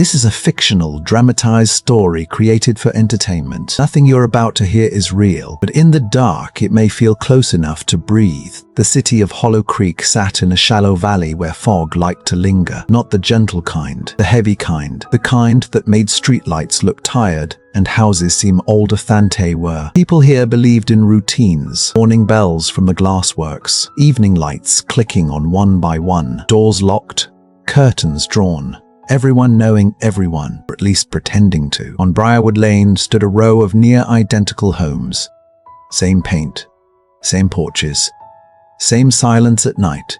This is a fictional, dramatized story created for entertainment. Nothing you're about to hear is real, but in the dark it may feel close enough to breathe. The city of Hollow Creek sat in a shallow valley where fog liked to linger. Not the gentle kind, the heavy kind, the kind that made streetlights look tired and houses seem older than they were. People here believed in routines, morning bells from the glassworks, evening lights clicking on one by one, doors locked, curtains drawn. Everyone knowing everyone, or at least pretending to. On Briarwood Lane stood a row of near-identical homes. Same paint, same porches, same silence at night.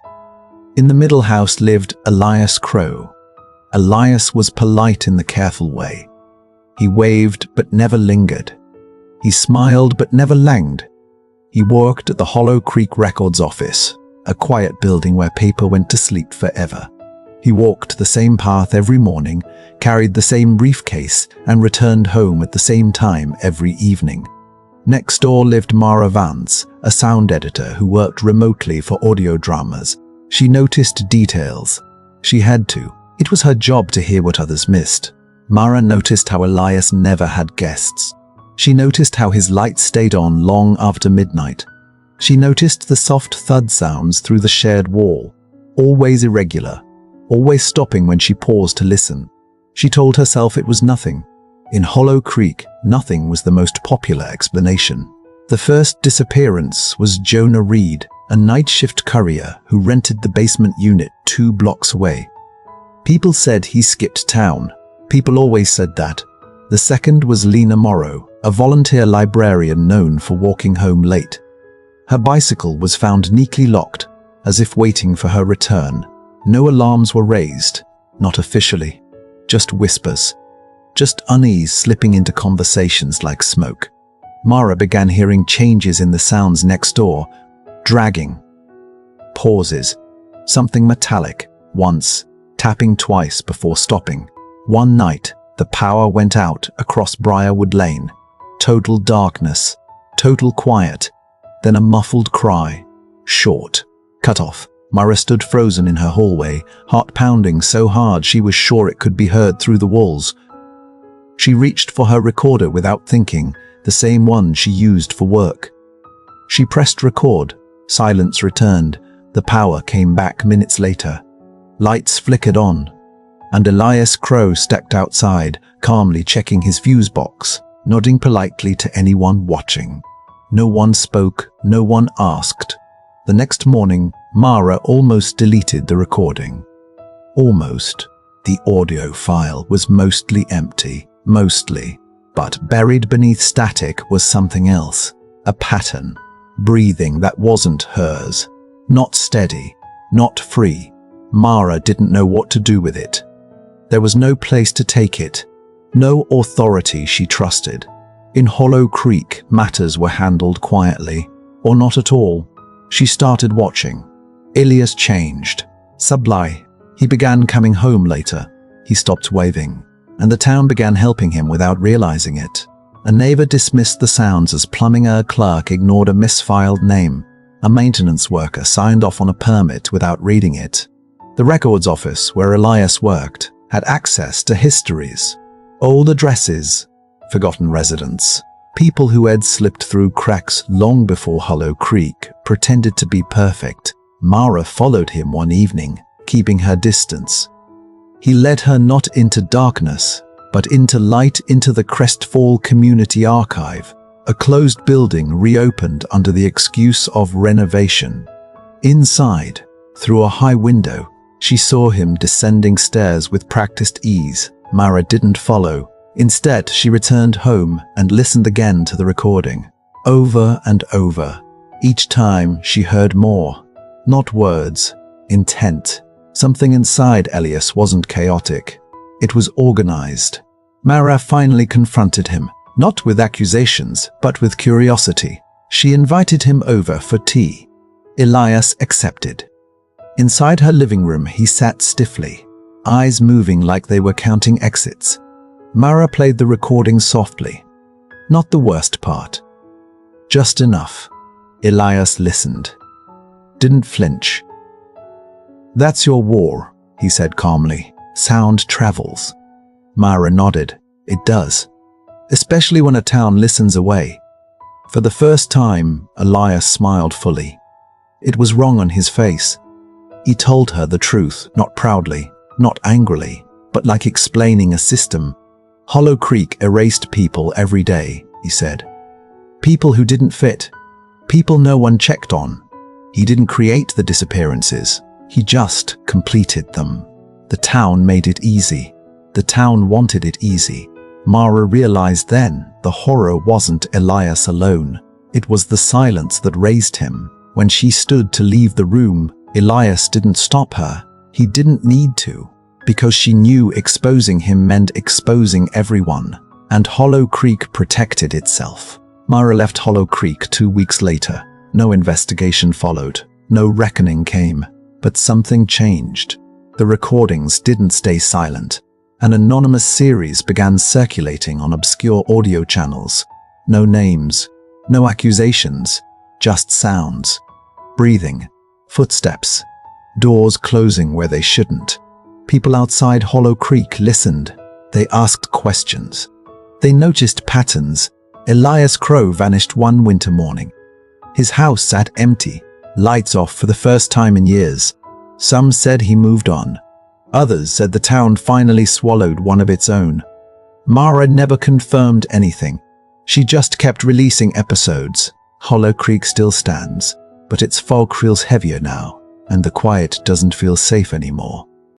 In the middle house lived Elias Crow. Elias was polite in the careful way. He waved but never lingered. He smiled but never langed. He worked at the Hollow Creek Records office, a quiet building where paper went to sleep forever. He walked the same path every morning, carried the same briefcase, and returned home at the same time every evening. Next door lived Mara Vance, a sound editor who worked remotely for audio dramas. She noticed details. She had to. It was her job to hear what others missed. Mara noticed how Elias never had guests. She noticed how his lights stayed on long after midnight. She noticed the soft thud sounds through the shared wall, always irregular, always stopping when she paused to listen. She told herself it was nothing. In Hollow Creek, nothing was the most popular explanation. The first disappearance was Jonah Reed, a night shift courier who rented the basement unit 2 blocks away. People said he skipped town. People always said that. The second was Lena Morrow, a volunteer librarian known for walking home late. Her bicycle was found neatly locked, as if waiting for her return. No alarms were raised, not officially, just whispers, just unease slipping into conversations like smoke. Mara began hearing changes in the sounds next door, dragging, pauses, something metallic, once, tapping twice before stopping. One night, the power went out across Briarwood Lane. Total darkness, total quiet, then a muffled cry, short, cut off. Mara stood frozen in her hallway, heart pounding so hard she was sure it could be heard through the walls. She reached for her recorder without thinking, the same one she used for work. She pressed record. Silence returned. The power came back minutes later. Lights flickered on, and Elias Crow stepped outside, calmly checking his fuse box, nodding politely to anyone watching. No one spoke, no one asked. The next morning, Mara almost deleted the recording. Almost. The audio file was mostly empty, mostly. But buried beneath static was something else. A pattern. Breathing that wasn't hers. Not steady. Not free. Mara didn't know what to do with it. There was no place to take it. No authority she trusted. In Hollow Creek, matters were handled quietly, or not at all. She started watching. Elias changed. Sublime. He began coming home later. He stopped waving, and the town began helping him without realizing it. A neighbor dismissed the sounds as plumbing clerk ignored a misfiled name. A maintenance worker signed off on a permit without reading it. The records office where Elias worked had access to histories, old addresses, forgotten residents. People who had slipped through cracks long before Hollow Creek pretended to be perfect. Mara followed him one evening, keeping her distance. He led her not into darkness, but into light, into the Crestfall Community Archive, a closed building reopened under the excuse of renovation. Inside, through a high window, she saw him descending stairs with practiced ease. Mara didn't follow. Instead, she returned home and listened again to the recording. Over and over. Each time, she heard more. Not words. Intent. Something inside Elias wasn't chaotic. It was organized. Mara finally confronted him, not with accusations, but with curiosity. She invited him over for tea. Elias accepted. Inside her living room, he sat stiffly, eyes moving like they were counting exits. Mara played the recording softly. Not the worst part. Just enough. Elias listened. Didn't flinch. "That's your war," he said calmly. "Sound travels. Mara nodded. It does. Especially when a town listens away. For the first time, Elias smiled fully. It was wrong on his face. He told her the truth, not proudly, not angrily, but like explaining a system. Hollow Creek erased people every day, he said. People who didn't fit. People no one checked on. He didn't create the disappearances. He just completed them. The town made it easy. The town wanted it easy. Mara realized then the horror wasn't Elias alone. It was the silence that raised him. When she stood to leave the room, Elias didn't stop her. He didn't need to, because she knew exposing him meant exposing everyone, and Hollow Creek protected itself. Mara left Hollow Creek 2 weeks later. No investigation followed. No reckoning came. But something changed. The recordings didn't stay silent. An anonymous series began circulating on obscure audio channels. No names, no accusations, just sounds. Breathing, footsteps, doors closing where they shouldn't. People outside Hollow Creek listened. They asked questions. They noticed patterns. Elias Crow vanished one winter morning. His house sat empty, lights off for the first time in years. Some said he moved on. Others said the town finally swallowed one of its own. Mara never confirmed anything. She just kept releasing episodes. Hollow Creek still stands, but its fog feels heavier now, and the quiet doesn't feel safe anymore.